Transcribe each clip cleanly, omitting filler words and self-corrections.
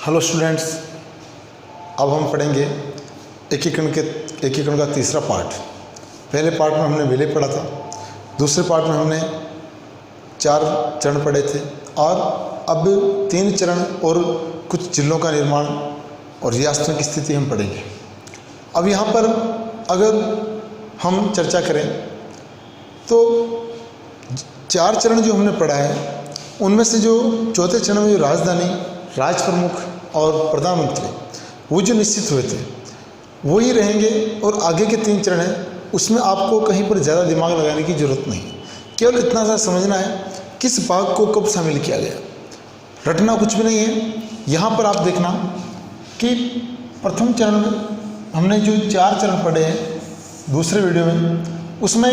Hello students, अब हम पढ़ेंगे एकीकरण का तीसरा पार्ट। पहले पार्ट में हमने विलय पढ़ा था, दूसरे पार्ट में हमने 4 चरण पढ़े थे और अब 3 चरण और कुछ जिलों का निर्माण और रियासतों की स्थिति हम पढ़ेंगे। अब यहाँ पर अगर हम चर्चा करें तो 4 चरण जो हमने पढ़ा है उनमें से जो चौथे चरण में जो राजधानी, राज प्रमुख और प्रधानमंत्री वो जो निश्चित हुए थे वही रहेंगे, और आगे के 3 चरण हैं उसमें आपको कहीं पर ज़्यादा दिमाग लगाने की ज़रूरत नहीं, केवल इतना सा समझना है किस भाग को कब शामिल किया गया, रटना कुछ भी नहीं है। यहाँ पर आप देखना कि प्रथम चरण में हमने जो 4 चरण पढ़े हैं दूसरे वीडियो में, उसमें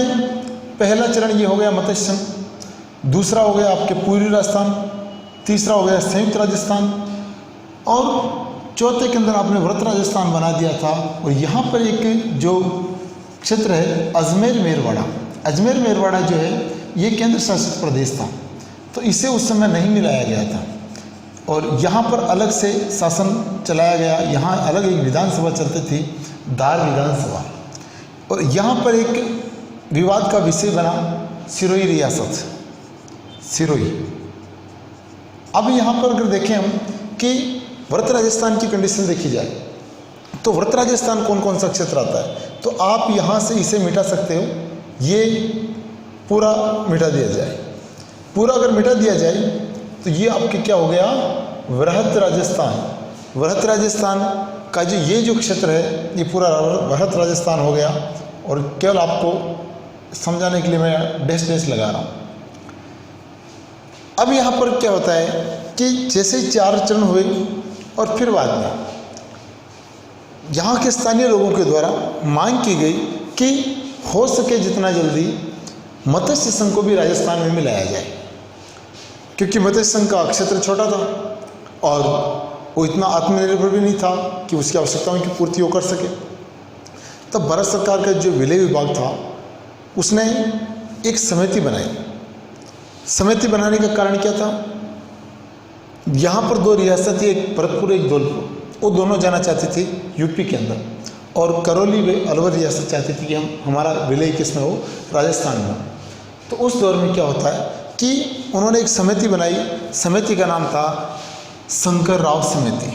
पहला चरण ये हो गया मत्स्य संघ, दूसरा हो गया आपके पूर्वी राजस्थान, तीसरा हो गया संयुक्त राजस्थान और चौथे के अंदर आपने व्रत राजस्थान बना दिया था। और यहाँ पर एक जो क्षेत्र है अजमेर मेरवाड़ा, अजमेर मेरवाड़ा जो है ये केंद्र शासित प्रदेश था, तो इसे उस समय नहीं मिलाया गया था और यहाँ पर अलग से शासन चलाया गया। यहाँ अलग एक विधानसभा चलती थी, दार विधानसभा, और यहाँ पर एक विवाद का विषय बना सिरोही रियासत, सिरोही। अब यहाँ पर अगर देखें हम कि व्रत राजस्थान की कंडीशन देखी जाए तो व्रत राजस्थान कौन कौन सा क्षेत्र आता है, तो आप यहाँ से इसे मिटा सकते हो, ये पूरा मिटा दिया जाए, पूरा अगर मिटा दिया जाए तो ये आपके क्या हो गया, वृहत राजस्थान। वृहत राजस्थान का ये जो क्षेत्र है ये पूरा वृहत राजस्थान हो गया। और केवल आपको समझाने के लिए मैं डैश डैश लगा रहा हूँ। अब यहाँ पर क्या होता है कि जैसे 4 चरण हुए और फिर बाद में यहाँ के स्थानीय लोगों के द्वारा मांग की गई कि हो सके जितना जल्दी मत्स्य संघ को भी राजस्थान में मिलाया जाए, क्योंकि मत्स्य संघ का क्षेत्र छोटा था और वो इतना आत्मनिर्भर भी नहीं था कि उसकी आवश्यकताओं की पूर्ति वो कर सके। तब भारत सरकार का जो विलय विभाग था उसने एक समिति बनाई। समिति बनाने का कारण क्या था, यहाँ पर 2 रियासत, एक भरतपुर एक धौलपुर, वो दोनों जाना चाहती थी यूपी के अंदर, और करौली व अलवर रियासत चाहती थी कि हमारा विलय किस में हो, राजस्थान में। तो उस दौर में क्या होता है कि उन्होंने एक समिति बनाई, समिति का नाम था शंकर राव समिति,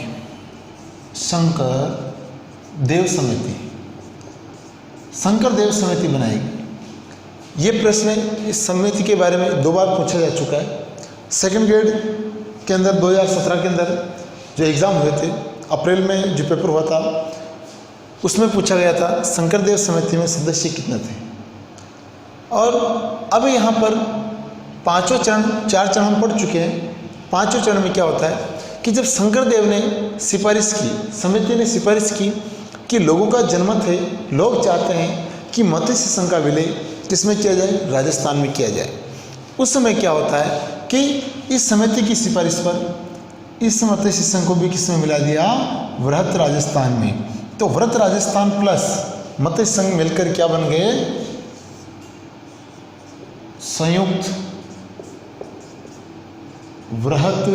शंकर देव समिति, शंकर देव समिति बनाई। ये प्रश्न इस समिति के बारे में 2 बार पूछा जा चुका है। सेकंड ग्रेड के अंदर 2017 के अंदर जो एग्ज़ाम हुए थे, अप्रैल में जो पेपर हुआ था उसमें पूछा गया था शंकर देव समिति में सदस्य कितने थे। और अब यहाँ पर 4 चरण हम पढ़ चुके हैं। 5वें चरण में क्या होता है कि जब शंकर देव ने सिफारिश की, समिति ने सिफारिश की कि लोगों का जनमत है, लोग चाहते हैं कि मत्स्य संघ का विलय किसमें किया जाए, राजस्थान में किया जाए। उस समय क्या होता है कि इस समिति की सिफारिश पर इस मत्स्य संघ को भी किसमें मिला दिया, वृहत राजस्थान में। तो वृहत राजस्थान प्लस मत्स्य संघ मिलकर क्या बन गए, संयुक्त वृहत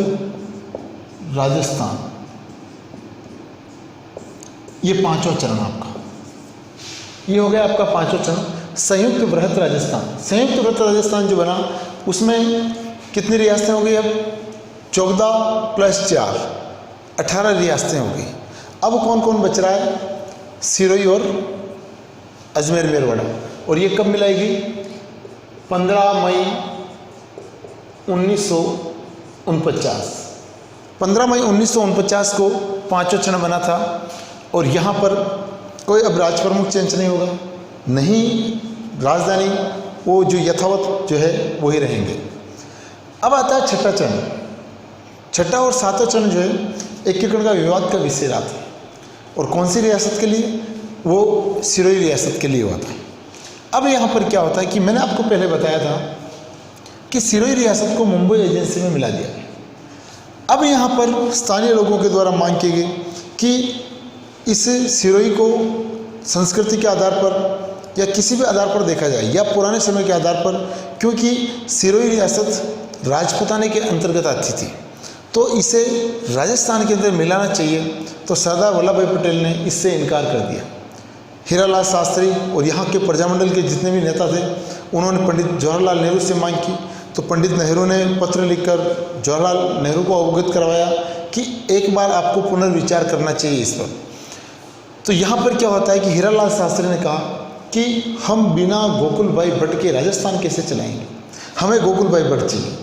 राजस्थान। ये 5वां चरण आपका, ये हो गया आपका 5वां चरण, संयुक्त वृहत राजस्थान। संयुक्त वृहत राजस्थान जो बना उसमें कितनी रियासतें हो गई, अब 14 + 4 18 रियासतें हो गई। अब कौन कौन बच रहा है, सिरोही और अजमेर मेरवाड़ा। और ये कब मिलाएगी, 15 मई 1949। 15 मई 1949 को 5वां चरण बना था। और यहाँ पर कोई अब राज प्रमुख चेंज नहीं होगा, नहीं, राजधानी वो जो यथावत जो है वही रहेंगे। अब आता है 6वां चरण। 6वां और 7वां चरण जो है एकीकरण का विवाद का विषय रहा था, और कौन सी रियासत के लिए, वो सिरोही रियासत के लिए हुआ था। अब यहाँ पर क्या होता है कि मैंने आपको पहले बताया था कि सिरोही रियासत को मुंबई एजेंसी में मिला दिया गया। अब यहाँ पर स्थानीय लोगों के द्वारा मांग की गई कि इस सिरोही को संस्कृति के आधार पर या किसी भी आधार पर देखा जाए, या पुराने समय के आधार पर, क्योंकि सिरोही रियासत राजपूताने के अंतर्गत आती थी तो इसे राजस्थान के अंदर मिलाना चाहिए, तो सरदार वल्लभ भाई पटेल ने इससे इनकार कर दिया। हीरालाल शास्त्री और यहाँ के प्रजामंडल के जितने भी नेता थे उन्होंने पंडित जवाहरलाल नेहरू से मांग की, तो पंडित नेहरू ने पत्र लिखकर जवाहरलाल नेहरू को अवगत करवाया कि एक बार आपको पुनर्विचार करना चाहिए इस पर। तो यहाँ पर क्या होता है कि हीरालाल शास्त्री ने कहा कि हम बिना गोकुल भाई भट्ट के राजस्थान कैसे चलाएंगे, हमें गोकुल भाई भट्ट चाहिए।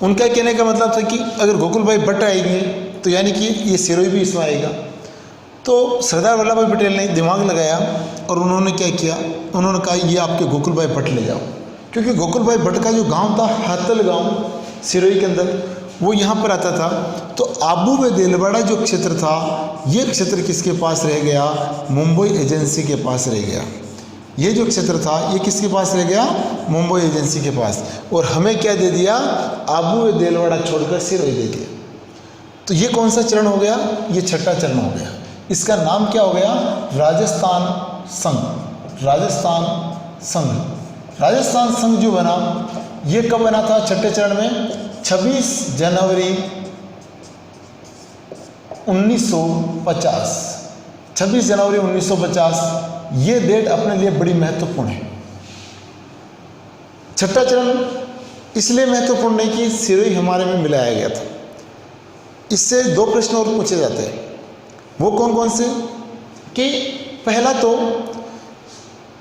उनका कहने का मतलब था कि अगर गोकुल भाई भट्ट आएंगे तो यानी कि ये सिरोही भी इसमें आएगा। तो सरदार वल्लभ भाई पटेल ने दिमाग लगाया और उन्होंने क्या किया, उन्होंने कहा ये आपके गोकुल भाई भट्ट ले जाओ, क्योंकि गोकुल भाई भट्ट का जो गांव था हातल गांव सिरोही के अंदर, वो यहाँ पर आता था। तो आबू व देलवाड़ा जो क्षेत्र था, ये क्षेत्र किसके पास रह गया, मुंबई एजेंसी के पास रह गया। ये जो क्षेत्र था ये किसके पास रह गया, मुंबई एजेंसी के पास। और हमें क्या दे दिया, आबू व देलवाड़ा छोड़कर सिरोही दे दिया। तो ये कौन सा चरण हो गया, ये छठा चरण हो गया। इसका नाम क्या हो गया, राजस्थान संघ। राजस्थान संघ, राजस्थान संघ जो बना ये कब बना था, छठे चरण में 26 जनवरी 1950। 26 जनवरी 1950 ये डेट अपने लिए बड़ी महत्वपूर्ण है। छठा चरण इसलिए महत्वपूर्ण है कि सिरोही हमारे में मिलाया गया था। इससे दो प्रश्न और पूछे जाते हैं, वो कौन कौन से, कि पहला तो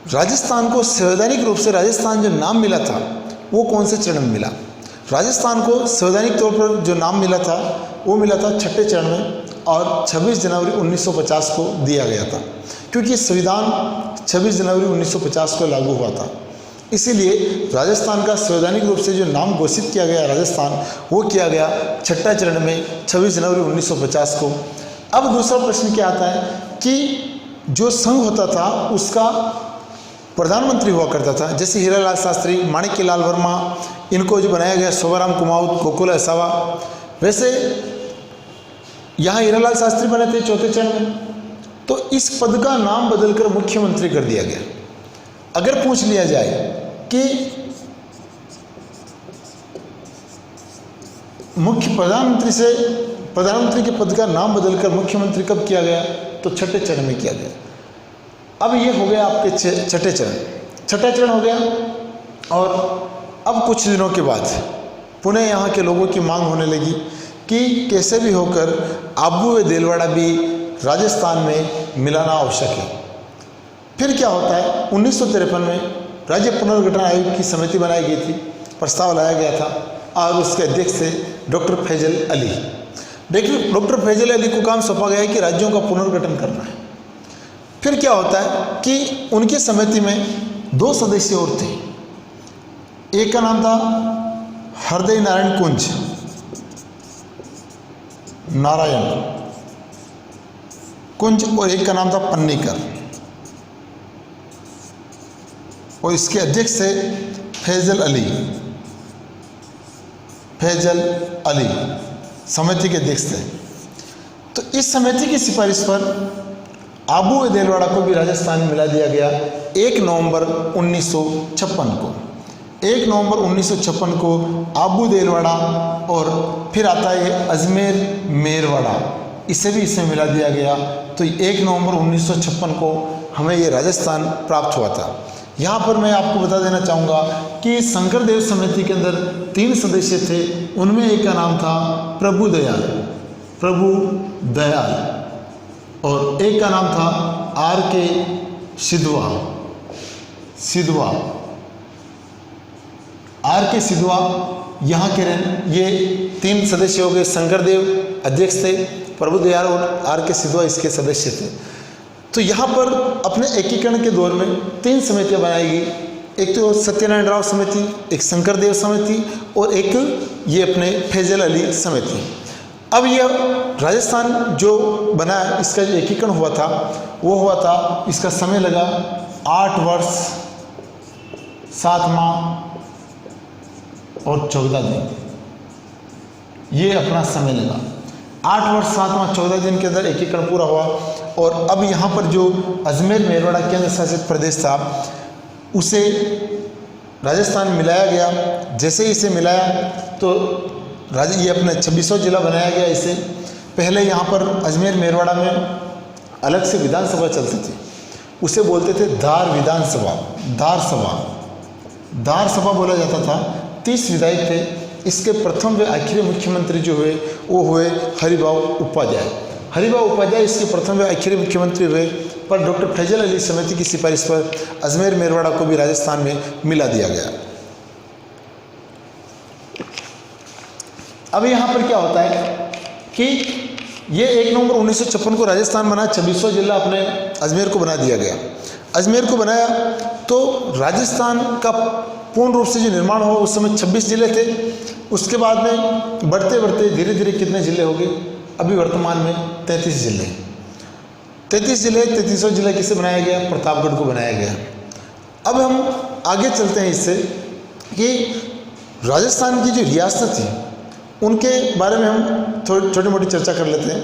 राजस्थान को संवैधानिक रूप से राजस्थान जो नाम मिला था वो कौन से चरण में मिला। राजस्थान को संवैधानिक तौर पर जो नाम मिला था वो मिला था छठे चरण में, और 26 जनवरी 1950 को दिया गया था, क्योंकि संविधान 26 जनवरी 1950 को लागू हुआ था। इसीलिए राजस्थान का संवैधानिक रूप से जो नाम घोषित किया गया राजस्थान, वो किया गया छठा चरण में 26 जनवरी 1950 को। अब दूसरा प्रश्न क्या आता है कि जो संघ होता था उसका प्रधानमंत्री हुआ करता था, जैसे हीरालाल शास्त्री, माणिक्यलाल वर्मा, इनको जो बनाया गया शोभाराम कुमाऊत, गोकुल असावा, वैसे यहाँ हीरालाल शास्त्री बने थे चौथे चरण में। तो इस पद का नाम बदलकर मुख्यमंत्री कर दिया गया। अगर पूछ लिया जाए कि प्रधानमंत्री के पद का नाम बदलकर मुख्यमंत्री कब किया गया, तो छठे चरण में किया गया। अब ये हो गया आपके छठे चरण, छठा चरण हो गया। और अब कुछ दिनों के बाद पुनः यहाँ के लोगों की मांग होने लगी कि कैसे भी होकर आबू व देलवाड़ा भी राजस्थान में मिलाना आवश्यक है। फिर क्या होता है, 1953 में राज्य पुनर्गठन आयोग की समिति बनाई गई थी, प्रस्ताव लाया गया था और उसके अध्यक्ष थे डॉक्टर फैजल अली। डॉक्टर फैजल अली को काम सौंपा गया है कि राज्यों का पुनर्गठन करना है। फिर क्या होता है कि उनकी समिति में दो सदस्य और थे, एक का नाम था हृदय नारायण कुंज और एक का नाम था पन्नीकर, और इसके अध्यक्ष थे फैजल अली समिति के अध्यक्ष थे। तो इस समिति की सिफारिश पर आबू व देलवाड़ा को भी राजस्थान में मिला दिया गया 1 नवंबर 1956 को। 1 नवंबर 1956 को आबू देलवाड़ा, और फिर आता है अजमेर मेरवाड़ा, इसे भी इसमें मिला दिया गया। तो 1 नवंबर 1956 को हमें ये राजस्थान प्राप्त हुआ था। यहाँ पर मैं आपको बता देना चाहूँगा कि शंकरदेव समिति के अंदर 3 सदस्य थे, उनमें एक का नाम था प्रभु दयाल, और एक का नाम था R.K. सिद्धवा। R.K. सिद्धवा यहाँ के ये 3 सदस्य हो गए। शंकरदेव अध्यक्ष थे, प्रभु दयाल और R.K. सिद्धवा इसके सदस्य थे। तो यहाँ पर अपने एकीकरण के दौर में 3 समितियाँ बनाई गई, एक तो सत्यनारायण राव समिति, एक शंकरदेव समिति और एक ये अपने फैजल अली समिति। अब यह राजस्थान जो बना है, इसका जो एकीकरण हुआ था वो हुआ था, इसका समय लगा 8 वर्ष 7 माह और 14 दिन, ये अपना समय लगा। 8 वर्ष 7 माह 14 दिन के अंदर एकीकरण पूरा हुआ। और अब यहाँ पर जो अजमेर मेरवाड़ा केंद्र शासित प्रदेश था उसे राजस्थान में मिलाया गया। जैसे ही इसे मिलाया तो ये अपने 26वां जिला बनाया गया इसे। पहले यहाँ पर अजमेर मेरवाड़ा में अलग से विधानसभा चलती थी, उसे बोलते थे दार विधानसभा, दार सभा बोला जाता था। 30 विधायक थे। इसके प्रथम व आखिरी मुख्यमंत्री जो हुए वो हुए हरिभाऊ उपाध्याय इसके प्रथम व आखिरी मुख्यमंत्री हुए। पर डॉक्टर फैजल अली समिति की सिफारिश पर अजमेर मेरवाड़ा को भी राजस्थान में मिला दिया गया। अब यहाँ पर क्या होता है कि ये 1 नवंबर 1956 को राजस्थान बना, 26वां जिला अपने अजमेर को बना दिया गया। अजमेर को बनाया तो राजस्थान का पूर्ण रूप से जो निर्माण हुआ उस समय 26 जिले थे। उसके बाद में बढ़ते बढ़ते धीरे धीरे कितने जिले हो गए, अभी वर्तमान में 33 जिले। 33वां जिला किसे बनाया गया? प्रतापगढ़ को बनाया गया। अब हम आगे चलते हैं इससे कि राजस्थान की जो रियासत थी उनके बारे में हम थोड़ी छोटी मोटी चर्चा कर लेते हैं।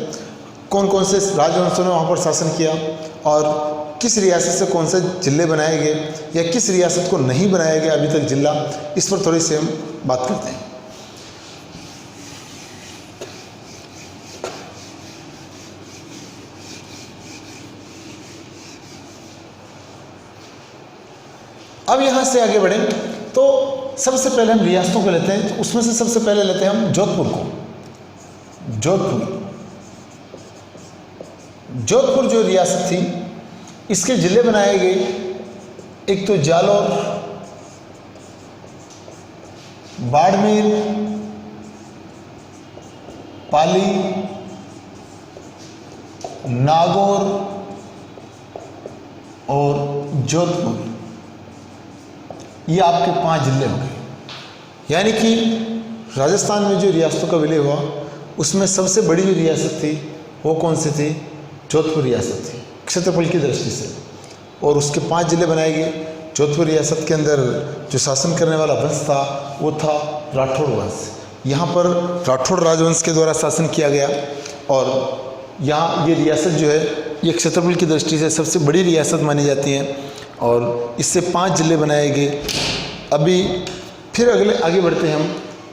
कौन कौन से राजवंशों ने वहाँ पर शासन किया और किस रियासत से कौन से जिले बनाए गए या किस रियासत को नहीं बनाया गया अभी तक जिला, इस पर थोड़ी सी हम बात करते हैं। अब यहाँ से आगे बढ़ें तो सबसे पहले हम रियासतों को लेते हैं। तो उसमें से सबसे पहले लेते हैं हम जोधपुर को। जोधपुर जो रियासत थी इसके जिले बनाए गए। एक तो जालौर, बाड़मेर, पाली, नागौर और जोधपुर, ये आपके 5 जिले हो गए। यानी कि राजस्थान में जो रियासतों का विलय हुआ उसमें सबसे बड़ी जो रियासत थी वो कौन सी थी? जोधपुर रियासत थी क्षेत्रफल की दृष्टि से, और उसके 5 जिले बनाए गए। जोधपुर रियासत के अंदर जो शासन करने वाला वंश था वो था राठौड़ वंश। यहाँ पर राठौड़ राजवंश के द्वारा शासन किया गया और यहाँ ये रियासत जो है ये क्षेत्रफल की दृष्टि से सबसे बड़ी रियासत मानी जाती है और इससे 5 जिले बनाए गए। अभी फिर आगे बढ़ते हैं हम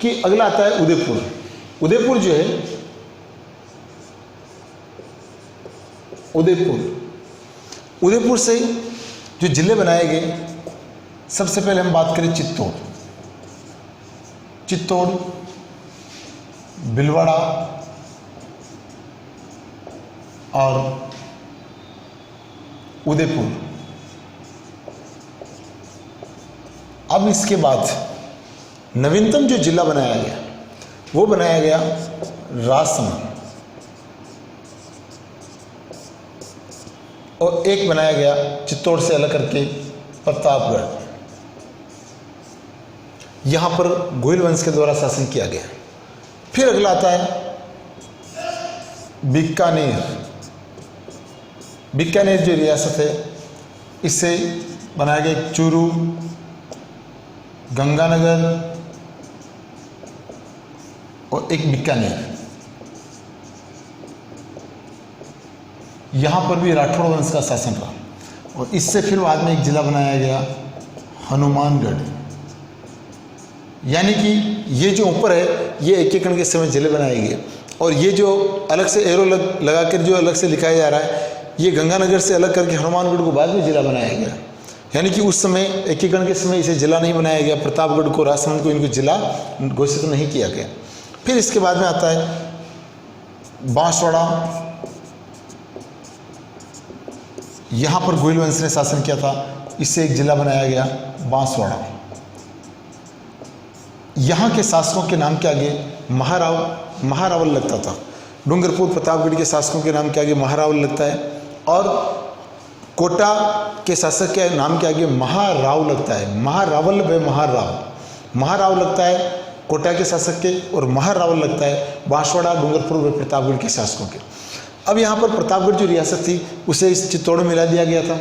कि अगला आता है उदयपुर। उदयपुर जो है उदयपुर से जो जिले बनाए गए, सबसे पहले हम बात करें चित्तौड़, भीलवाड़ा और उदयपुर। अब इसके बाद नवीनतम जो जिला बनाया गया वो बनाया गया राजसमंद, और एक बनाया गया चित्तौड़ से अलग करके प्रतापगढ़। यहाँ पर गोयल वंश के द्वारा शासन किया गया। फिर अगला आता है बीकानेर जो रियासत है इससे बनाया गया चूरू, गंगानगर और एक बीकानेर। यहाँ पर भी राठौड़ वंश का शासन रहा और इससे फिर बाद में एक जिला बनाया गया हनुमानगढ़। यानी कि ये जो ऊपर है ये एक एक के समय जिले बनाए गए और ये जो अलग से एरो लगा कर जो अलग से लिखाया जा रहा है ये गंगानगर से अलग करके हनुमानगढ़ को बाद में जिला बनाया गया। यानी कि उस समय एकीकरण के समय इसे जिला नहीं बनाया गया, प्रतापगढ़ को, राजसमंद को इनको जिला घोषित नहीं किया गया। फिर इसके बाद में आता है बांसवाड़ा। यहाँ पर गोयल वंश ने शासन किया था, इससे एक जिला बनाया गया बांसवाड़ा। यहाँ के शासकों के नाम के आगे महारावल लगता था। डूंगरपुर प्रतापगढ़ के शासकों के नाम के आगे महारावल लगता है और कोटा के शासक के नाम के आगे महाराव लगता है। महारावल व महाराव लगता है कोटा के शासक के और महारावल लगता है बांसवाड़ा, डूंगरपुर व प्रतापगढ़ के शासकों के। अब यहाँ पर प्रतापगढ़ जो रियासत थी उसे इस चित्तौड़ में मिला दिया गया था,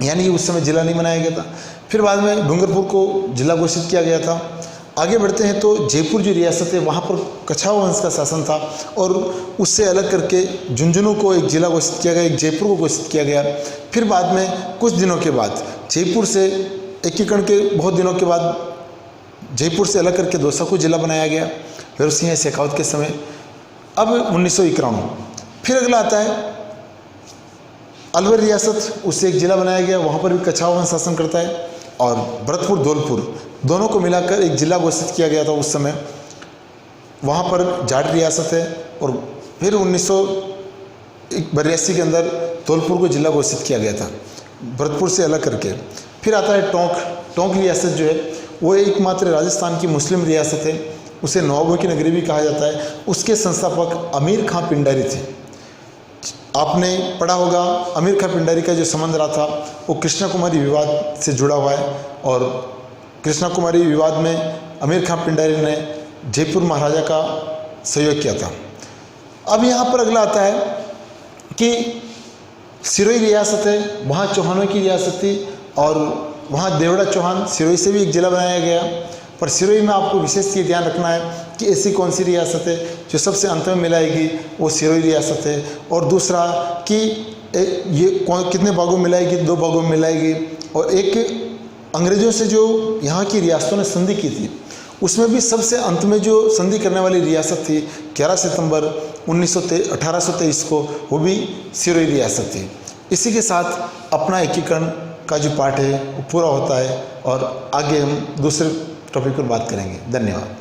यानी उस समय जिला नहीं बनाया गया था। फिर बाद में डूंगरपुर को जिला घोषित किया गया था। आगे बढ़ते हैं तो जयपुर जो रियासत है वहाँ पर कछावा वंश का शासन था और उससे अलग करके झुंझुनू को एक जिला घोषित किया गया, एक जयपुर को घोषित किया गया। फिर बाद में कुछ दिनों के बाद जयपुर से एकीकरण के बहुत दिनों के बाद जयपुर से अलग करके दौसा को जिला बनाया गया। फिर सिंह शेखावत के समय। अब 1991 फिर अगला आता है अलवर रियासत, उससे एक ज़िला बनाया गया, वहाँ पर भी कछावा वंश शासन करता है। और भरतपुर धौलपुर दोनों को मिलाकर एक ज़िला घोषित किया गया था उस समय, वहाँ पर जाट रियासत है। और फिर 1982 के अंदर धौलपुर को ज़िला घोषित किया गया था भरतपुर से अलग करके। फिर आता है टोंक रियासत जो है वो एकमात्र राजस्थान की मुस्लिम रियासत है, उसे नवाबों की नगरी भी कहा जाता है। उसके संस्थापक अमीर खां पिंडारी थे। आपने पढ़ा होगा अमीर खां पिंडारी का जो संबंध रहा था वो कृष्णा कुमारी विवाद से जुड़ा हुआ है। और कृष्णा कुमारी विवाद में अमीर खां पिंडारी ने जयपुर महाराजा का सहयोग किया था। अब यहाँ पर अगला आता है कि सिरोही रियासत है, वहाँ चौहानों की रियासत थी और वहाँ देवड़ा चौहान, सिरोही से भी एक ज़िला बनाया गया। पर सिरोही में आपको विशेष ये ध्यान रखना है कि ऐसी कौन सी रियासत है जो सबसे अंत में मिलाएगी, वो सिरोही रियासत है। और दूसरा कि ये कितने भागों में मिलाएगी, 2 भागों में मिलाएगी। और एक अंग्रेज़ों से जो यहाँ की रियासतों ने संधि की थी उसमें भी सबसे अंत में जो संधि करने वाली रियासत थी 11 सितंबर 1823 को, वो भी सिरोही रियासत थी। इसी के साथ अपना एकीकरण का जो पाठ है वो पूरा होता है और आगे हम दूसरे टॉपिक पर बात करेंगे। धन्यवाद।